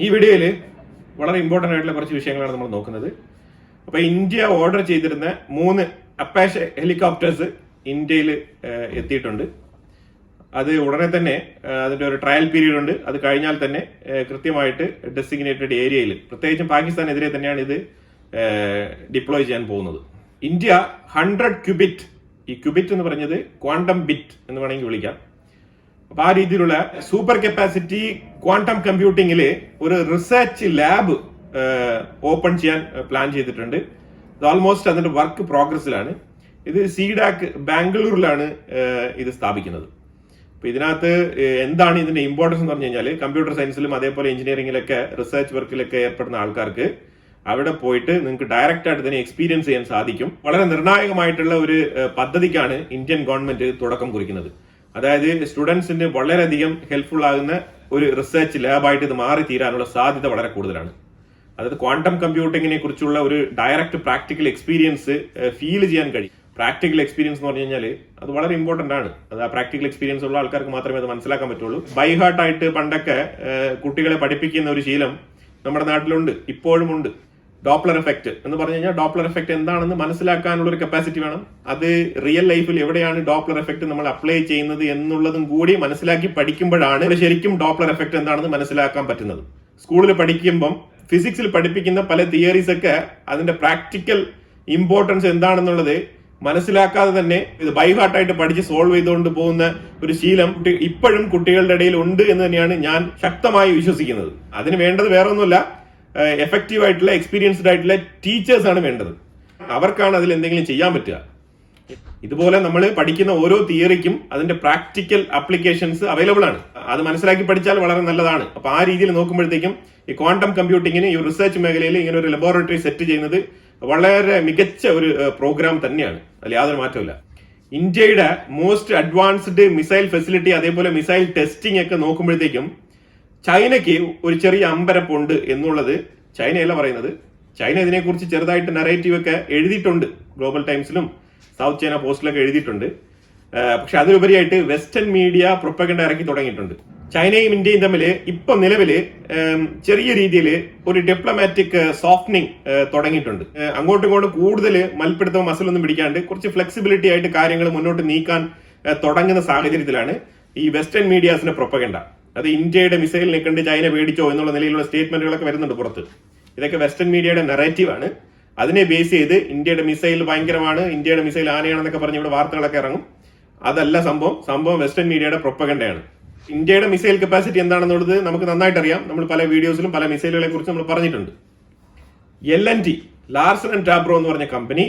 ഈ വീഡിയോയിൽ വളരെ ഇമ്പോർട്ടൻ്റ് ആയിട്ടുള്ള കുറച്ച് വിഷയങ്ങളാണ് നമ്മൾ നോക്കുന്നത്. അപ്പോൾ ഇന്ത്യ ഓർഡർ ചെയ്തിരുന്ന 3 അപ്പാഷെ ഹെലികോപ്റ്റേഴ്സ് ഇന്ത്യയിൽ എത്തിയിട്ടുണ്ട്. അത് ഉടനെ തന്നെ അതിന്റെ ഒരു ട്രയൽ പീരീഡ് ഉണ്ട്. അത് കഴിഞ്ഞാൽ തന്നെ കൃത്യമായിട്ട് ഡെസിഗ്നേറ്റഡ് ഏരിയയിൽ, പ്രത്യേകിച്ചും പാകിസ്ഥാനെതിരെ തന്നെയാണ് ഇത് ഡിപ്ലോയ് ചെയ്യാൻ പോകുന്നത്. ഇന്ത്യ 100 ക്യൂബിറ്റ്, ഈ ക്യൂബിറ്റ് എന്ന് പറഞ്ഞത് ക്വാണ്ടം ബിറ്റ് എന്ന് വേണമെങ്കിൽ വിളിക്കാം. അപ്പൊ ആ രീതിയിലുള്ള സൂപ്പർ കപ്പാസിറ്റി ക്വാണ്ടം കമ്പ്യൂട്ടിംഗിൽ ഒരു റിസർച്ച് ലാബ് ഓപ്പൺ ചെയ്യാൻ പ്ലാൻ ചെയ്തിട്ടുണ്ട്. ഇത് ഓൾമോസ്റ്റ് അതിന്റെ വർക്ക് പ്രോഗ്രസിലാണ്. ഇത് സീഡാക് ബാംഗ്ലൂരിലാണ് ഇത് സ്ഥാപിക്കുന്നത്. അപ്പൊ ഇതിനകത്ത് എന്താണ് ഇതിന്റെ ഇമ്പോർട്ടൻസ് എന്ന് പറഞ്ഞു കഴിഞ്ഞാൽ, കമ്പ്യൂട്ടർ സയൻസിലും അതേപോലെ എഞ്ചിനീയറിംഗിലൊക്കെ റിസർച്ച് വർക്കിലൊക്കെ ഏർപ്പെടുന്ന ആൾക്കാർക്ക് അവിടെ പോയിട്ട് നിങ്ങൾക്ക് ഡയറക്റ്റ് ആയിട്ട് ഇതിനെ എക്സ്പീരിയൻസ് ചെയ്യാൻ സാധിക്കും. വളരെ നിർണായകമായിട്ടുള്ള ഒരു പദ്ധതിക്കാണ് ഇന്ത്യൻ ഗവൺമെന്റ് തുടക്കം കുറിക്കുന്നത്. അതായത് സ്റ്റുഡൻസിന് വളരെയധികം ഹെൽപ്ഫുൾ ആകുന്ന ഒരു റിസർച്ച് ലാബായിട്ട് ഇത് മാറി തീരാനുള്ള സാധ്യത വളരെ കൂടുതലാണ്. അതായത് ക്വാണ്ടം കമ്പ്യൂട്ടിങ്ങിനെ കുറിച്ചുള്ള ഒരു ഡയറക്റ്റ് പ്രാക്ടിക്കൽ എക്സ്പീരിയൻസ് ഫീൽ ചെയ്യാൻ കഴിയും. പ്രാക്ടിക്കൽ എക്സ്പീരിയൻസ് എന്ന് പറഞ്ഞു കഴിഞ്ഞാൽ അത് വളരെ ഇമ്പോർട്ടന്റ് ആണ്. അത് ആ പ്രാക്ടിക്കൽ എക്സ്പീരിയൻസ് ഉള്ള ആൾക്കാർക്ക് മാത്രമേ അത് മനസ്സിലാക്കാൻ പറ്റുള്ളൂ. ബൈ ഹാർട്ടായിട്ട് പണ്ടൊക്കെ കുട്ടികളെ പഠിപ്പിക്കുന്ന ഒരു ശീലം നമ്മുടെ നാട്ടിലുണ്ട്, ഇപ്പോഴും ഉണ്ട്. ഡോപ്ലർ എഫക്ട് എന്ന് പറഞ്ഞു കഴിഞ്ഞാൽ ഡോപ്ലർ എഫക്ട് എന്താണെന്ന് മനസ്സിലാക്കാനുള്ള ഒരു കപ്പാസിറ്റി വേണം. അത് റിയൽ ലൈഫിൽ എവിടെയാണ് ഡോപ്ലർ എഫക്ട് നമ്മൾ അപ്ലൈ ചെയ്യുന്നത് എന്നുള്ളതും കൂടി മനസ്സിലാക്കി പഠിക്കുമ്പോഴാണ് ശരിക്കും ഡോപ്ലർ എഫക്ട് എന്താണെന്ന് മനസ്സിലാക്കാൻ പറ്റുന്നത്. സ്കൂളിൽ പഠിക്കുമ്പം ഫിസിക്സിൽ പഠിപ്പിക്കുന്ന പല തിയറീസ് ഒക്കെ അതിന്റെ പ്രാക്ടിക്കൽ ഇമ്പോർട്ടൻസ് എന്താണെന്നുള്ളത് മനസ്സിലാക്കാതെ തന്നെ ഇത് ബൈ ഹാർട്ടായിട്ട് പഠിച്ച് സോൾവ് ചെയ്തുകൊണ്ട് പോകുന്ന ഒരു ശീലം ഇപ്പോഴും കുട്ടികളുടെ ഇടയിൽ ഉണ്ട് എന്ന് തന്നെയാണ് ഞാൻ ശക്തമായി വിശ്വസിക്കുന്നത്. അതിന് വേണ്ടത് വേറെ ഒന്നുമില്ല, എഫക്റ്റീവ് ആയിട്ടുള്ള എക്സ്പീരിയൻസ്ഡ് ആയിട്ടുള്ള ടീച്ചേഴ്സ് ആണ് വേണ്ടത്. അവർക്കാണ് അതിൽ എന്തെങ്കിലും ചെയ്യാൻ പറ്റുക. ഇതുപോലെ നമ്മൾ പഠിക്കുന്ന ഓരോ തിയറിക്കും അതിന്റെ പ്രാക്ടിക്കൽ ആപ്ലിക്കേഷൻസ് അവൈലബിൾ ആണ്. അത് മനസ്സിലാക്കി പഠിച്ചാൽ വളരെ നല്ലതാണ്. അപ്പൊ ആ രീതിയിൽ നോക്കുമ്പോഴത്തേക്കും ഈ ക്വാണ്ടം കമ്പ്യൂട്ടിങ്ങിന് ഈ റിസർച്ച് മേഖലയിൽ ഇങ്ങനെ ഒരു ലബോറട്ടറി സെറ്റ് ചെയ്യുന്നത് വളരെ മികച്ച ഒരു പ്രോഗ്രാം തന്നെയാണ്. അതിൽ യാതൊരു മാറ്റമില്ല. ഇന്ത്യയുടെ മോസ്റ്റ് അഡ്വാൻസ്ഡ് മിസൈൽ ഫെസിലിറ്റി അതേപോലെ മിസൈൽ ടെസ്റ്റിംഗ് ഒക്കെ നോക്കുമ്പോഴത്തേക്കും ചൈനയ്ക്ക് ഒരു ചെറിയ അമ്പരപ്പുണ്ട് എന്നുള്ളത് ചൈനയല്ല പറയുന്നത്. ചൈന ഇതിനെക്കുറിച്ച് ചെറുതായിട്ട് നറേറ്റീവ് ഒക്കെ എഴുതിയിട്ടുണ്ട്, ഗ്ലോബൽ ടൈംസിലും സൗത്ത് ചൈന പോസ്റ്റിലൊക്കെ എഴുതിയിട്ടുണ്ട്. പക്ഷെ അതിലുപരിയായിട്ട് വെസ്റ്റേൺ മീഡിയ പ്രൊപ്പഗൻഡ ഇറക്കി തുടങ്ങിയിട്ടുണ്ട്. ചൈനയും ഇന്ത്യയും തമ്മിൽ ഇപ്പൊ നിലവില് ചെറിയ രീതിയിൽ ഒരു ഡിപ്ലോമാറ്റിക് സോഫ്റ്റനിങ് തുടങ്ങിയിട്ടുണ്ട്. അങ്ങോട്ടും ഇങ്ങോട്ടും കൂടുതൽ മൽപ്പിടുത്തവും മസിലൊന്നും പിടിക്കാണ്ട് കുറച്ച് ഫ്ലെക്സിബിലിറ്റി ആയിട്ട് കാര്യങ്ങൾ മുന്നോട്ട് നീക്കാൻ തുടങ്ങുന്ന സാഹചര്യത്തിലാണ് ഈ വെസ്റ്റേൺ മീഡിയാസിന്റെ പ്രൊപ്പഗൻഡ. അത് ഇന്ത്യയുടെ മിസൈൽ നിൽക്കണ്ട് ചൈന പേടിച്ചോ എന്നുള്ള നിലയിലുള്ള സ്റ്റേറ്റ്മെന്റുകളൊക്കെ വരുന്നുണ്ട് പുറത്ത്. ഇതൊക്കെ വെസ്റ്റേൺ മീഡിയയുടെ നറേറ്റീവാണ്. അതിനെ ബേസ് ചെയ്ത് ഇന്ത്യയുടെ മിസൈൽ ഭയങ്കരമാണ്, ഇന്ത്യയുടെ മിസൈൽ ആനയാണെന്നൊക്കെ പറഞ്ഞ് ഇവിടെ വാർത്തകളൊക്കെ ഇറങ്ങും. അതല്ല സംഭവം വെസ്റ്റേൺ മീഡിയയുടെ പ്രൊപ്പഗൻഡയാണ്. ഇന്ത്യയുടെ മിസൈൽ കപ്പാസിറ്റി എന്താണെന്നുള്ളത് നമുക്ക് നന്നായിട്ട് അറിയാം. നമ്മൾ പല വീഡിയോസിലും പല മിസൈലുകളെ കുറിച്ച് നമ്മൾ പറഞ്ഞിട്ടുണ്ട്. LNT ലാർസൻ ആൻഡ് ടാബ്രോ എന്ന് പറഞ്ഞ കമ്പനി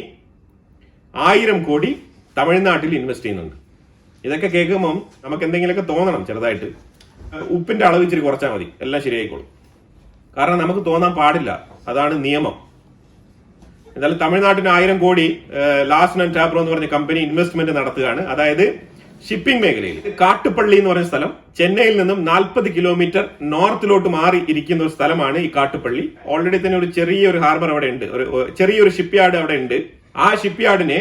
1000 കോടി തമിഴ്നാട്ടിൽ ഇൻവെസ്റ്റ് ചെയ്യുന്നുണ്ട്. ഇതൊക്കെ കേൾക്കുമ്പോൾ നമുക്ക് എന്തെങ്കിലുമൊക്കെ തോന്നണം ചെറുതായിട്ട്. ഉപ്പിന്റെ അളവ് ഇച്ചിരി കുറച്ചാൽ മതി, എല്ലാം ശരിയായിക്കോളും. കാരണം നമുക്ക് തോന്നാൻ പാടില്ല, അതാണ് നിയമം. എന്തായാലും തമിഴ്നാട്ടിന് 1000 കോടി ലാർസൻ ആൻഡ് ടാബ്രോ എന്ന് പറഞ്ഞ കമ്പനി ഇൻവെസ്റ്റ്മെന്റ് നടത്തുകയാണ്. അതായത് ഷിപ്പിംഗ് മേഖലയിൽ കാട്ടുപള്ളി എന്ന് പറയുന്ന സ്ഥലം ചെന്നൈയിൽ നിന്നും 40 കിലോമീറ്റർ നോർത്തിലോട്ട് മാറി ഇരിക്കുന്ന ഒരു സ്ഥലമാണ് ഈ കാട്ടുപള്ളി. ഓൾറെഡി തന്നെ ഒരു ചെറിയൊരു ഹാർബർ അവിടെ ഉണ്ട്, ഒരു ചെറിയൊരു ഷിപ്പ് യാർഡ് അവിടെ ഉണ്ട്. ആ ഷിപ്പ് യാർഡിനെ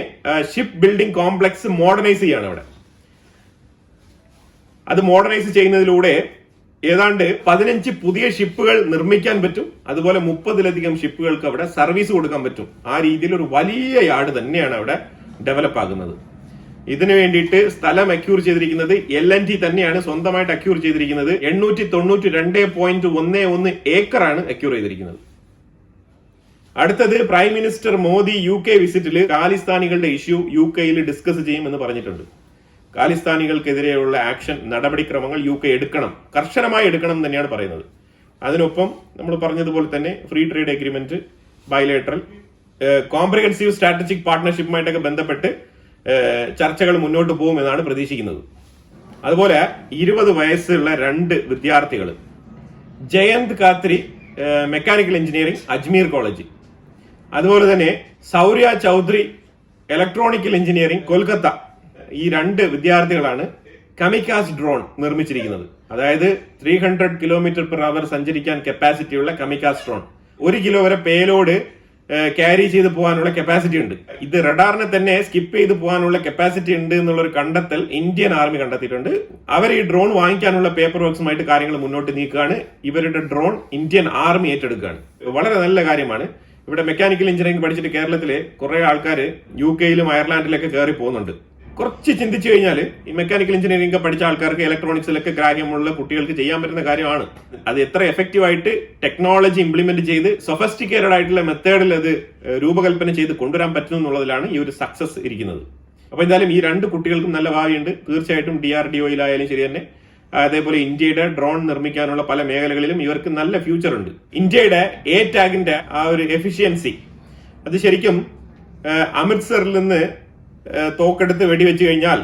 ഷിപ്പ് ബിൽഡിംഗ് കോംപ്ലക്സ് മോഡേണൈസ് ചെയ്യാണ് അവിടെ. അത് മോഡേണൈസ് ചെയ്യുന്നതിലൂടെ ഏതാണ്ട് 15 പുതിയ ഷിപ്പുകൾ നിർമ്മിക്കാൻ പറ്റും. അതുപോലെ 30-ലധികം ഷിപ്പുകൾക്ക് അവിടെ സർവീസ് കൊടുക്കാൻ പറ്റും. ആ രീതിയിൽ ഒരു വലിയ യാർഡ് തന്നെയാണ് അവിടെ ഡെവലപ്പ് ആകുന്നത്. ഇതിനു വേണ്ടിയിട്ട് സ്ഥലം അക്യൂർ ചെയ്തിരിക്കുന്നത് LNT തന്നെയാണ് സ്വന്തമായിട്ട് അക്യൂർ ചെയ്തിരിക്കുന്നത്. 892.11 ഏക്കറാണ് അക്യൂർ ചെയ്തിരിക്കുന്നത്. അടുത്തത് പ്രൈം മിനിസ്റ്റർ മോദി UK വിസിറ്റിൽ ഖാലിസ്ഥാനികളുടെ ഇഷ്യൂ UK ഡിസ്കസ് ചെയ്യുമെന്ന് പറഞ്ഞിട്ടുണ്ട്. ഖാലിസ്ഥാനികൾക്കെതിരെയുള്ള ആക്ഷൻ നടപടിക്രമങ്ങൾ UK എടുക്കണം, കർശനമായി എടുക്കണം എന്ന് തന്നെയാണ് പറയുന്നത്. അതിനൊപ്പം നമ്മൾ പറഞ്ഞതുപോലെ തന്നെ free trade agreement, bilateral, comprehensive strategic പാർട്ട്ണർഷിപ്പുമായിട്ടൊക്കെ ബന്ധപ്പെട്ട് ചർച്ചകൾ മുന്നോട്ട് പോകുമെന്നാണ് പ്രതീക്ഷിക്കുന്നത്. അതുപോലെ 20 വയസ്സുള്ള 2 വിദ്യാർത്ഥികൾ, Jayant Khatri mechanical engineering Ajmer college, അതുപോലെ തന്നെ സൗര്യ ചൗധരി ഇലക്ട്രോണിക്കൽ എഞ്ചിനീയറിംഗ് കൊൽക്കത്ത, ഈ 2 വിദ്യാർത്ഥികളാണ് കമിക്കാസ് ഡ്രോൺ നിർമ്മിച്ചിരിക്കുന്നത്. അതായത് 300 km/h സഞ്ചരിക്കാൻ കപ്പാസിറ്റിയുള്ള കമിക്കാസ് ഡ്രോൺ. 1 കിലോ വരെ പേലോഡ് ക്യാരി ചെയ്ത് പോകാനുള്ള കപ്പാസിറ്റി ഉണ്ട്. ഇത് റഡാറിനെ തന്നെ സ്കിപ്പ് ചെയ്ത് പോകാനുള്ള കപ്പാസിറ്റി ഉണ്ട് എന്നുള്ള ഒരു കണ്ടെത്തൽ ഇന്ത്യൻ ആർമി കണ്ടെത്തിയിട്ടുണ്ട്. അവർ ഈ ഡ്രോൺ വാങ്ങിക്കാനുള്ള പേപ്പർ വർക്ക്സുമായിട്ട് കാര്യങ്ങൾ മുന്നോട്ട് നീക്കുകയാണ്. ഇവരുടെ ഡ്രോൺ ഇന്ത്യൻ ആർമി ഏറ്റെടുക്കുകയാണ്. വളരെ നല്ല കാര്യമാണ്. ഇവിടെ മെക്കാനിക്കൽ എഞ്ചിനീയറിംഗ് പഠിച്ചിട്ട് കേരളത്തിലെ കുറെ ആൾക്കാർ UK-യിലും അയർലാൻഡിലൊക്കെ കയറി പോകുന്നുണ്ട്. കുറച്ച് ചിന്തിച്ചു കഴിഞ്ഞാൽ ഈ മെക്കാനിക്കൽ എഞ്ചിനീയറിംഗ് പഠിച്ച ആൾക്കാർക്ക് ഇലക്ട്രോണിക്സിലൊക്കെ ഗ്രാഹ്യമുള്ള കുട്ടികൾക്ക് ചെയ്യാൻ പറ്റുന്ന കാര്യമാണ്. അത് എത്ര എഫക്റ്റീവ് ആയിട്ട് ടെക്നോളജി ഇംപ്ലിമെന്റ് ചെയ്ത് സൊഫസ്റ്റിക്കേറ്റഡ് ആയിട്ടുള്ള മെത്തേഡിൽ അത് രൂപകൽപ്പന ചെയ്ത് കൊണ്ടുവരാൻ പറ്റുന്നു എന്നുള്ളതിലാണ് ഈ ഒരു സക്സസ് ഇരിക്കുന്നത്. അപ്പൊ എന്തായാലും ഈ 2 കുട്ടികൾക്കും നല്ല ഭാവിയുണ്ട്. തീർച്ചയായിട്ടും DRDO-യിലായാലും ശരി തന്നെ, അതേപോലെ ഇന്ത്യയുടെ ഡ്രോൺ നിർമ്മിക്കാനുള്ള പല മേഖലകളിലും ഇവർക്ക് നല്ല ഫ്യൂച്ചർ ഉണ്ട്. ഇന്ത്യയുടെ ATAG-ന്റെ ആ ഒരു എഫിഷ്യൻസി അത് ശരിക്കും അമൃത്സറിൽ നിന്ന് തോക്കെടുത്ത് വെടിവെച്ച് കഴിഞ്ഞാൽ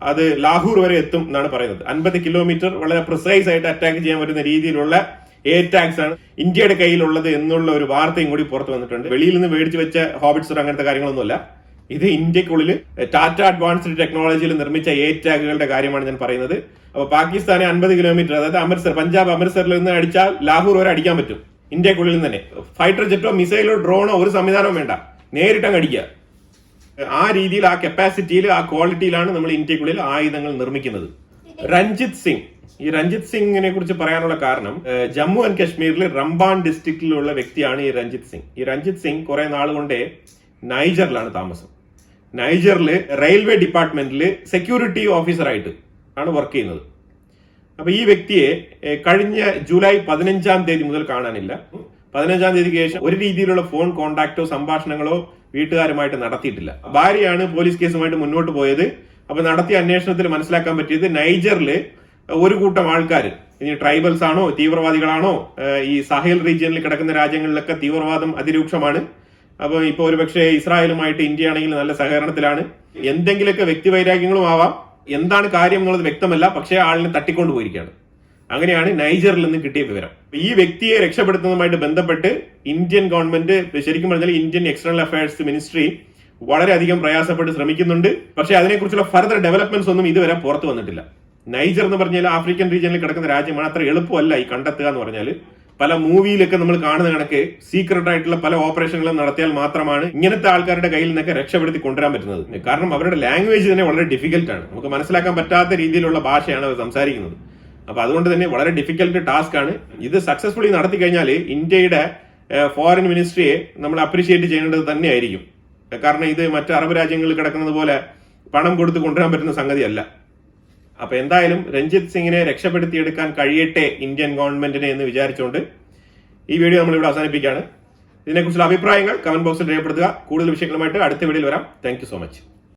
അത് ലാഹോർ വരെ എത്തും എന്നാണ് പറയുന്നത്. 50 കിലോമീറ്റർ വളരെ പ്രിസൈസ് ആയിട്ട് അറ്റാക്ക് ചെയ്യാൻ പറ്റുന്ന രീതിയിലുള്ള ATAGs ആണ് ഇന്ത്യയുടെ കയ്യിലുള്ളത് എന്നുള്ള ഒരു വാർത്തയും കൂടി പുറത്തു വന്നിട്ടുണ്ട്. വെളിയിൽ നിന്ന് മേടിച്ചു വെച്ച ഹോബിറ്റ്സർ അങ്ങനത്തെ കാര്യങ്ങളൊന്നുമല്ല. ഇത് ഇന്ത്യക്കുള്ളിൽ ടാറ്റ അഡ്വാൻസ്ഡ് ടെക്നോളജിയിൽ നിർമ്മിച്ച ATAG-കളുടെ കാര്യമാണ് ഞാൻ പറയുന്നത്. അപ്പൊ പാകിസ്ഥാനെ 50 കിലോമീറ്റർ, അതായത് പഞ്ചാബ് അമൃത്സറിൽ നിന്ന് അടിച്ചാൽ ലാഹോർ വരെ അടിക്കാൻ പറ്റും ഇന്ത്യക്കുള്ളിൽ നിന്ന് തന്നെ. ഫൈറ്റർ ജെറ്റോ മിസൈലോ ഡ്രോണോ ഒരു സംവിധാനവും വേണ്ട, നേരിട്ടങ്ങ് അടിക്കുക. ആ രീതിയിൽ, ആ കപ്പാസിറ്റിയിൽ, ആ ക്വാളിറ്റിയിലാണ് നമ്മൾ ഇന്ത്യക്കുള്ളിൽ ആയുധങ്ങൾ നിർമ്മിക്കുന്നത്. രഞ്ജിത് സിംഗ്, ഈ രഞ്ജിത് സിംഗിനെ കുറിച്ച് പറയാനുള്ള കാരണം, ജമ്മു ആൻഡ് കാശ്മീരിൽ റംബാൻ ഡിസ്ട്രിക്റ്റിലുള്ള വ്യക്തിയാണ് ഈ രഞ്ജിത് സിംഗ്. ഈ രഞ്ജിത് സിംഗ് കുറെ നാൾ കൊണ്ടേ നൈജറിലാണ് താമസം. നൈജറില് റെയിൽവേ ഡിപ്പാർട്ട്മെന്റിൽ സെക്യൂരിറ്റി ഓഫീസറായിട്ട് ആണ് വർക്ക് ചെയ്യുന്നത്. അപ്പൊ ഈ വ്യക്തിയെ കഴിഞ്ഞ ജൂലൈ 15-ാം തീയതി മുതൽ കാണാനില്ല. 15-ാം തീയതിക്ക് ശേഷം ഒരു രീതിയിലുള്ള ഫോൺ കോൺടാക്റ്റോ സംഭാഷണങ്ങളോ വീട്ടുകാരുമായിട്ട് നടത്തിയിട്ടില്ല. ഭാര്യയാണ് പോലീസ് കേസുമായിട്ട് മുന്നോട്ട് പോയത്. അപ്പൊ നടത്തിയ അന്വേഷണത്തിൽ മനസ്സിലാക്കാൻ പറ്റിയത് നൈജറില് ഒരു കൂട്ടം ആൾക്കാർ, ഇനി ട്രൈബൽസ് ആണോ തീവ്രവാദികളാണോ, ഈ സാഹേൽ റീജിയനിൽ കിടക്കുന്ന രാജ്യങ്ങളിലൊക്കെ തീവ്രവാദം അതിരൂക്ഷമാണ്. അപ്പൊ ഇപ്പൊ ഒരുപക്ഷെ ഇസ്രായേലുമായിട്ട് ഇന്ത്യ ആണെങ്കിൽ നല്ല സഹകരണത്തിലാണ്. എന്തെങ്കിലുമൊക്കെ വ്യക്തിവൈരാഗ്യങ്ങളും ആവാം, എന്താണ് കാര്യം എന്നുള്ളത് വ്യക്തമല്ല. പക്ഷേ ആളിനെ തട്ടിക്കൊണ്ടു പോയിരിക്കുകയാണ്. അങ്ങനെയാണ് നൈജറിൽ നിന്ന് കിട്ടിയ വിവരം. ഈ വ്യക്തിയെ രക്ഷപ്പെടുത്തുന്നതുമായിട്ട് ബന്ധപ്പെട്ട് ഇന്ത്യൻ ഗവൺമെന്റ്, ശരിക്കും പറഞ്ഞാൽ ഇന്ത്യൻ എക്സ്റ്റേണൽ അഫയേഴ്സ് മിനിസ്ട്രി വളരെയധികം പ്രയാസപ്പെട്ട് ശ്രമിക്കുന്നുണ്ട്. പക്ഷേ അതിനെക്കുറിച്ചുള്ള ഫർദർ ഡെവലപ്മെന്റ്സ് ഒന്നും ഇതുവരെ പുറത്തു വന്നിട്ടില്ല. നൈജർ എന്ന് പറഞ്ഞാൽ ആഫ്രിക്കൻ റീജിയനിൽ കിടക്കുന്ന രാജ്യമാണ്. അത്ര എളുപ്പമല്ല ഈ കണ്ടെത്തുക എന്ന് പറഞ്ഞാൽ. പല മൂവിയിലൊക്കെ നമ്മൾ കാണുന്ന കണക്ക് സീക്രട്ട് ആയിട്ടുള്ള പല ഓപ്പറേഷനുകളും നടത്തിയാൽ മാത്രമാണ് ഇങ്ങനത്തെ ആൾക്കാരുടെ കയ്യിൽ നിന്നൊക്കെ രക്ഷപ്പെടുത്തി കൊണ്ടുവരാൻ പറ്റുന്നത്. കാരണം അവരുടെ ലാംഗ്വേജ് തന്നെ വളരെ ഡിഫിക്കൽട്ടാണ്. നമുക്ക് മനസ്സിലാക്കാൻ പറ്റാത്ത രീതിയിലുള്ള ഭാഷയാണ് അവർ സംസാരിക്കുന്നത്. അപ്പൊ അതുകൊണ്ട് തന്നെ വളരെ ഡിഫിക്കൽട്ട് ടാസ്ക് ആണ്. ഇത് സക്സസ്ഫുള്ളി നടത്തി കഴിഞ്ഞാൽ ഇന്ത്യയുടെ ഫോറിൻ മിനിസ്ട്രിയെ നമ്മൾ അപ്രീഷിയേറ്റ് ചെയ്യേണ്ടത് തന്നെയായിരിക്കും. കാരണം ഇത് മറ്റ് അറബ് രാജ്യങ്ങളിൽ കിടക്കുന്നത് പോലെ പണം കൊടുത്ത് കൊണ്ടുവരാൻ പറ്റുന്ന സംഗതിയല്ല. അപ്പൊ എന്തായാലും രഞ്ജിത് സിംഗിനെ രക്ഷപ്പെടുത്തിയെടുക്കാൻ കഴിയട്ടെ ഇന്ത്യൻ ഗവൺമെന്റിനെ എന്ന് വിചാരിച്ചുകൊണ്ട് ഈ വീഡിയോ നമ്മളിവിടെ അവസാനിപ്പിക്കുകയാണ്. ഇതിനെക്കുറിച്ചുള്ള അഭിപ്രായങ്ങൾ കമന്റ് ബോക്സിൽ രേഖപ്പെടുത്തുക. കൂടുതൽ വിഷയങ്ങളുമായിട്ട് അടുത്ത വീഡിയോയിൽ വരാം. Thank you so much.